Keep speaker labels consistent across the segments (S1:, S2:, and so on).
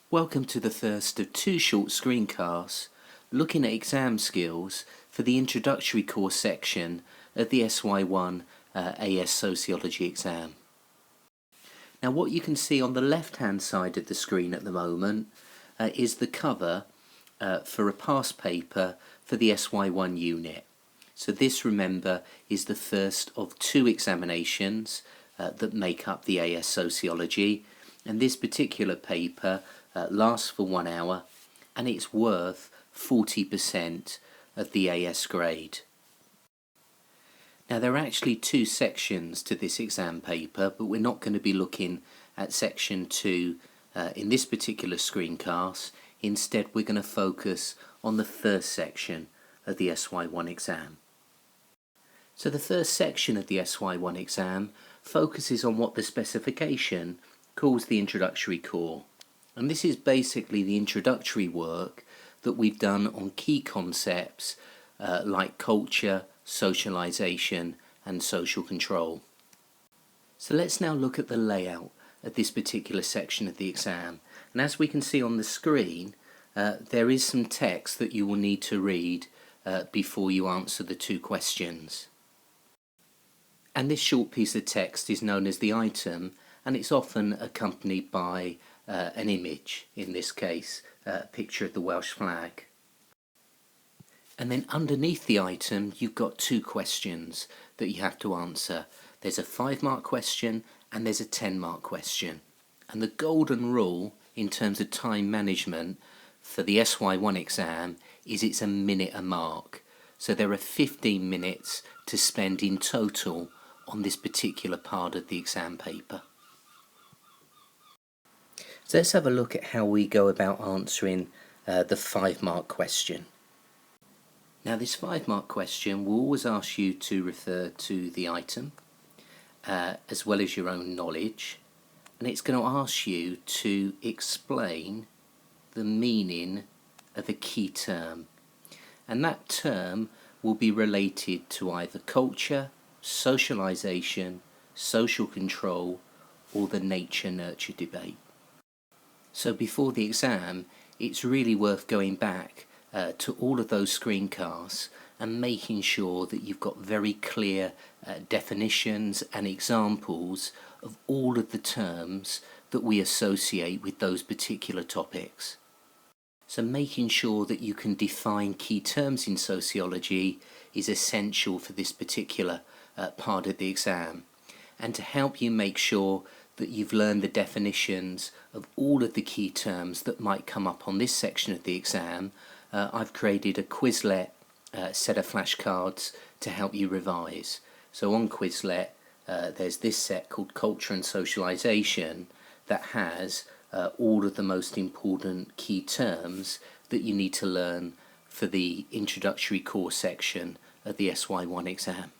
S1: Welcome to the first of two short screencasts looking at exam skills for the introductory course section of the SY1 AS Sociology exam. Now what you can see on the left hand side of the screen at the moment is the cover for a past paper for the SY1 unit. So this, remember, is the first of two examinations that make up the AS Sociology, and this particular paper lasts for 1 hour and it's worth 40% of the AS grade. Now there are actually two sections to this exam paper, but we're not going to be looking at section 2 in this particular screencast. Instead we're going to focus on the first section of the SY1 exam. So the first section of the SY1 exam focuses on what the specification calls the introductory core. And this is basically the introductory work that we've done on key concepts like culture, socialization and social control. So let's now look at the layout of this particular section of the exam. And as we can see on the screen, there is some text that you will need to read before you answer the two questions. And this short piece of text is known as the item, and it's often accompanied by an image, in this case a picture of the Welsh flag. And then underneath the item you've got two questions that you have to answer. There's a 5-mark question and there's a 10-mark question. And the golden rule in terms of time management for the SY1 exam is it's a minute a mark. So there are 15 minutes to spend in total on this particular part of the exam paper. So let's have a look at how we go about answering the 5-mark question. Now this 5-mark question will always ask you to refer to the item as well as your own knowledge, and it's going to ask you to explain the meaning of a key term, and that term will be related to either culture, socialization, social control or the nature-nurture debate. So before the exam, it's really worth going back to all of those screencasts and making sure that you've got very clear definitions and examples of all of the terms that we associate with those particular topics. So making sure that you can define key terms in sociology is essential for this particular part of the exam. And to help you make sure that you've learned the definitions of all of the key terms that might come up on this section of the exam, I've created a Quizlet set of flashcards to help you revise. So on Quizlet there's this set called Culture and Socialization that has all of the most important key terms that you need to learn for the introductory course section of the SY1 exam.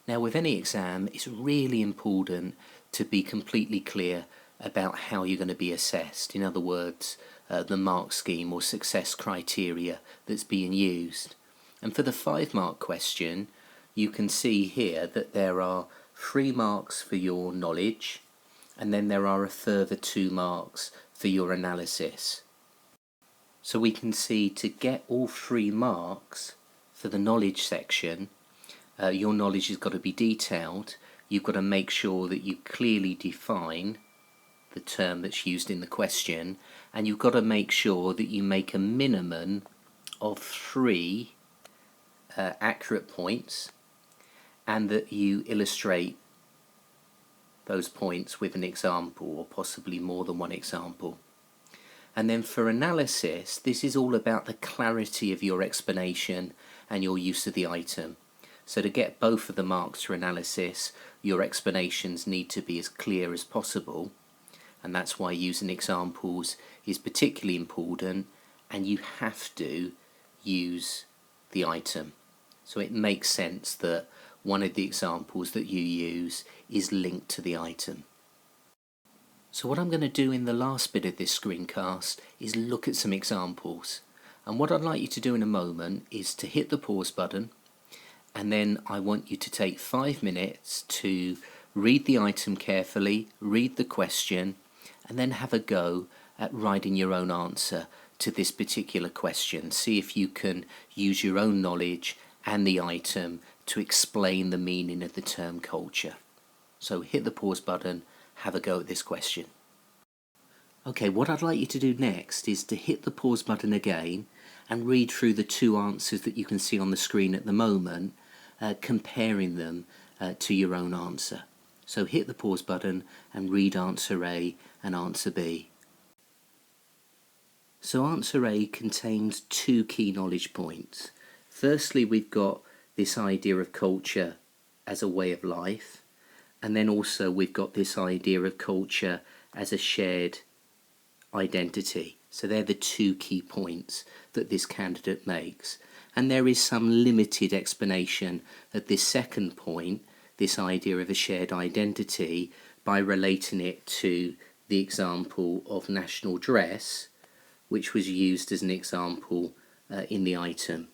S1: Now with any exam, it's really important to be completely clear about how you're going to be assessed. In other words, the mark scheme or success criteria that's being used. And for the 5-mark question, you can see here that there are 3 marks for your knowledge, and then there are a further 2 marks for your analysis. So we can see to get all 3 marks for the knowledge section, your knowledge has got to be detailed. You've got to make sure that you clearly define the term that's used in the question, and you've got to make sure that you make a minimum of 3 accurate points, and that you illustrate those points with an example or possibly more than one example. And then for analysis, this is all about the clarity of your explanation and your use of the item. So to get both of the marks for analysis, your explanations need to be as clear as possible, and that's why using examples is particularly important, and you have to use the item. So it makes sense that one of the examples that you use is linked to the item. So what I'm going to do in the last bit of this screencast is look at some examples, and what I'd like you to do in a moment is to hit the pause button, and then I want you to take 5 minutes to read the item carefully, read the question, and then have a go at writing your own answer to this particular question. See if you can use your own knowledge and the item to explain the meaning of the term culture. So hit the pause button, have a go at this question. Okay, what I'd like you to do next is to hit the pause button again and read through the two answers that you can see on the screen at the moment, comparing them to your own answer. So hit the pause button and read answer A and answer B. So answer A contains two key knowledge points. Firstly, we've got this idea of culture as a way of life, and then also we've got this idea of culture as a shared identity. So they're the two key points that this candidate makes. And there is some limited explanation of this second point, this idea of a shared identity, by relating it to the example of national dress, which was used as an example in the item.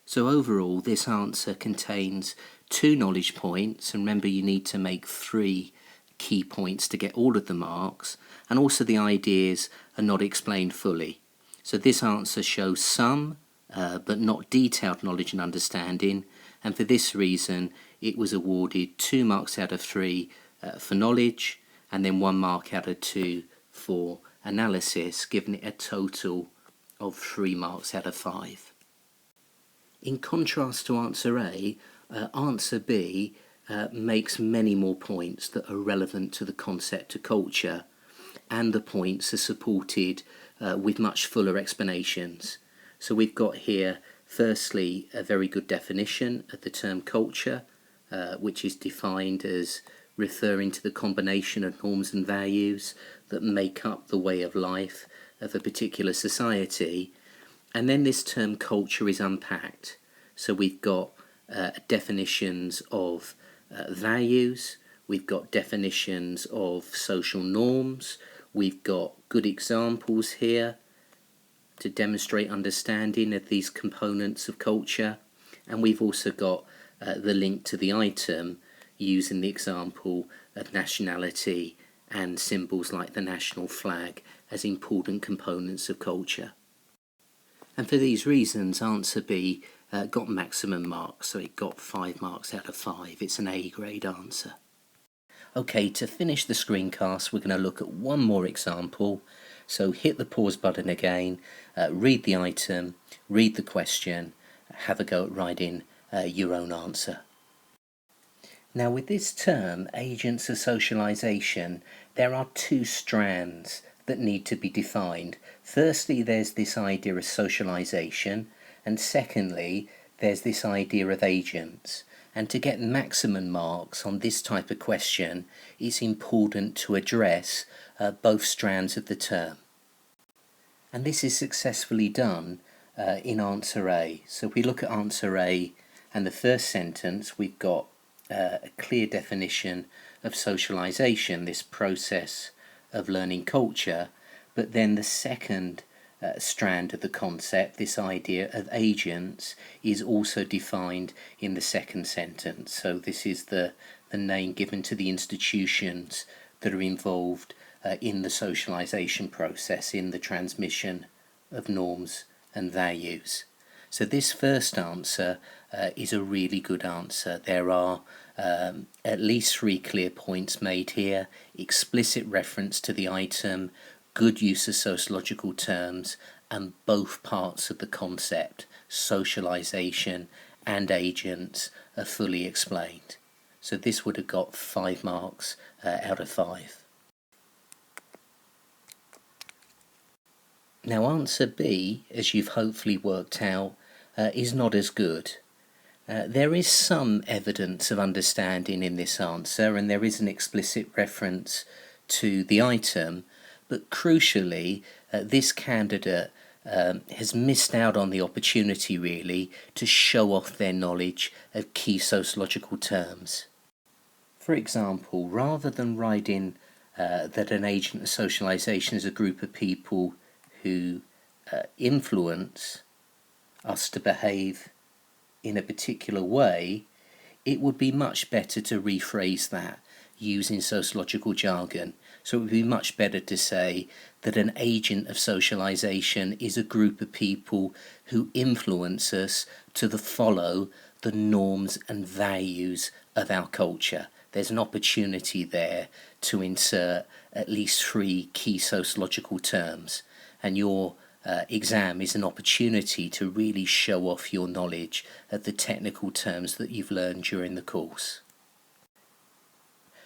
S1: So overall, this answer contains two knowledge points, and remember you need to make 3 key points to get all of the marks, and also the ideas are not explained fully. So this answer shows some, but not detailed knowledge and understanding, and for this reason it was awarded 2 marks out of 3 for knowledge, and then 1 mark out of 2 for analysis, giving it a total of 3 marks out of 5. In contrast to answer A, answer B makes many more points that are relevant to the concept of culture, and the points are supported with much fuller explanations. So we've got here, firstly, a very good definition of the term culture, which is defined as referring to the combination of norms and values that make up the way of life of a particular society. And then this term culture is unpacked. So we've got definitions of values, we've got definitions of social norms, we've got good examples here to demonstrate understanding of these components of culture, and we've also got the link to the item using the example of nationality and symbols like the national flag as important components of culture. And for these reasons, answer B got maximum marks, so it got 5 marks out of 5. It's an A grade answer. Okay, to finish the screencast, we're going to look at one more example. So hit the pause button again, read the item, read the question, have a go at writing your own answer. Now with this term, agents of socialization, there are 2 strands that need to be defined. Firstly, there's this idea of socialization, and secondly, there's this idea of agents. And to get maximum marks on this type of question, it's important to address both strands of the term. And this is successfully done in answer A. So if we look at answer A and the first sentence, we've got a clear definition of socialization, this process of learning culture, but then the second strand of the concept, this idea of agents, is also defined in the second sentence. So this is the name given to the institutions that are involved in the socialization process, in the transmission of norms and values. So this first answer is a really good answer. There are at least 3 clear points made here: explicit reference to the item, good use of sociological terms, and both parts of the concept, socialization and agents, are fully explained. So this would have got 5 marks out of 5. Now answer B, as you've hopefully worked out, is not as good. There is some evidence of understanding in this answer, and there is an explicit reference to the item, but crucially, this candidate has missed out on the opportunity really to show off their knowledge of key sociological terms. For example, rather than writing that an agent of socialization is a group of people who influence us to behave in a particular way, it would be much better to rephrase that using sociological jargon. So it would be much better to say that an agent of socialization is a group of people who influence us to follow the norms and values of our culture. There's an opportunity there to insert at least 3 key sociological terms, and your exam is an opportunity to really show off your knowledge of the technical terms that you've learned during the course.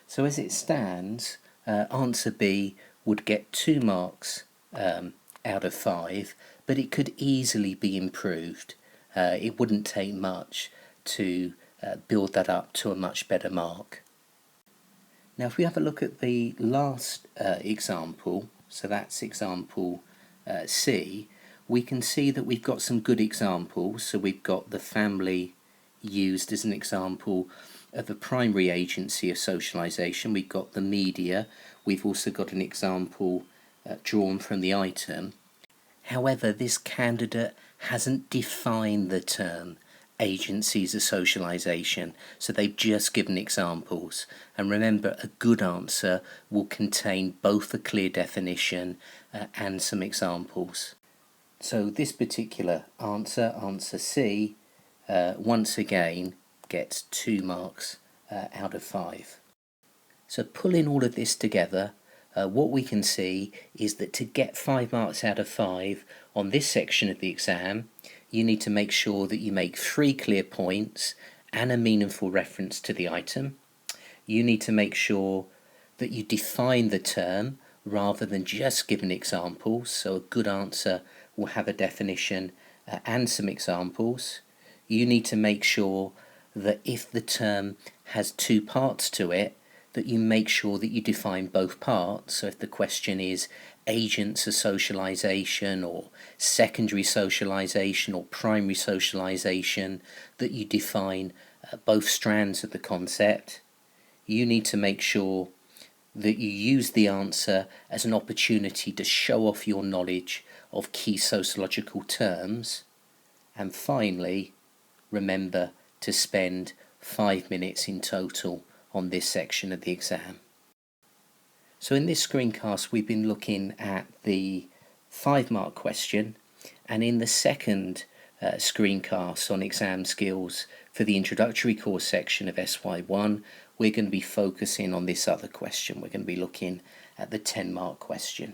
S1: So as it stands, answer B would get 2 marks out of 5, but it could easily be improved. It wouldn't take much to build that up to a much better mark. Now if we have a look at the last example, so that's example C, we can see that we've got some good examples. So we've got the family used as an example of a primary agency of socialization. We've got the media. We've also got an example drawn from the item. However, this candidate hasn't defined the term agencies of socialization, so they've just given examples. And remember, a good answer will contain both a clear definition and some examples. So this particular answer, answer C, once again gets 2 marks out of 5. So pulling all of this together, what we can see is that to get 5 marks out of 5 on this section of the exam, you need to make sure that you make 3 clear points and a meaningful reference to the item. You need to make sure that you define the term rather than just giving examples, so a good answer will have a definition and some examples. You need to make sure that if the term has 2 parts to it, that you make sure that you define both parts. So if the question is agents of socialization or secondary socialization or primary socialization, that you define both strands of the concept. You need to make sure that you use the answer as an opportunity to show off your knowledge of key sociological terms. And finally, remember to spend 5 minutes in total on this section of the exam. So in this screencast we've been looking at the 5-mark question, and in the second screencast on exam skills for the introductory course section of SY1, we're going to be focusing on this other question. We're going to be looking at the 10-mark question.